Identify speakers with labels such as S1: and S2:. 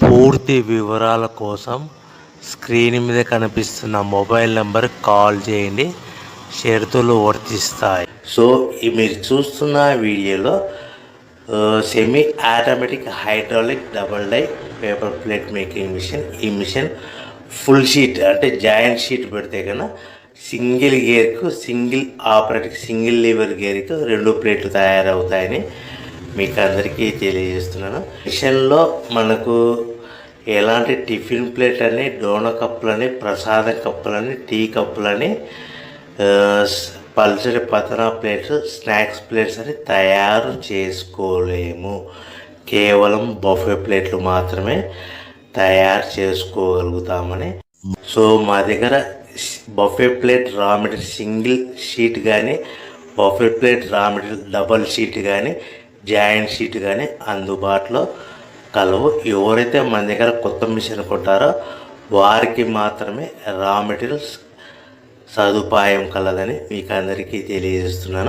S1: పూర్తి వివరాల కోసం స్క్రీన్ మీద కనిపిస్తున్న మొబైల్ నెంబర్ కాల్ చేయండి. షరతులు వర్తిస్తాయి. సో మీరు చూస్తున్న వీడియోలో semi automatic hydraulic double die paper plate making machine. ఈ మిషన్ ఫుల్ షీట్ అంటే జాయింట్ షీట్ పెడితే కన్నా సింగిల్ గేర్కు సింగిల్ ఆపరేటింగ్ సింగిల్ లీవర్ గేర్కు 2 ప్లేట్లు తయారవుతాయని మీకు అందరికీ తెలియజేస్తున్నాను. మిషన్లో మనకు ఎలాంటి టిఫిన్ ప్లేట్ అని, డోనా కప్పులని, ప్రసాదం కప్పులని, టీ కప్పులని, పల్చడి పతనా ప్లేట్స్, స్నాక్స్ ప్లేట్స్ అని తయారు చేసుకోలేము. కేవలం బఫే ప్లేట్లు మాత్రమే తయారు చేసుకోగలుగుతామని. సో మా దగ్గర buffet plate raw material single sheet కానీ, buffet plate raw material double sheet కానీ, జాయింట్ షీట్ కానీ అందుబాటులో కలవు. ఎవరైతే మన దగ్గర కొత్త మిషన్ కొంటారో వారికి మాత్రమే రా మెటీరియల్స్ సదుపాయం కలదని మీకు అందరికీ తెలియజేస్తున్నాను.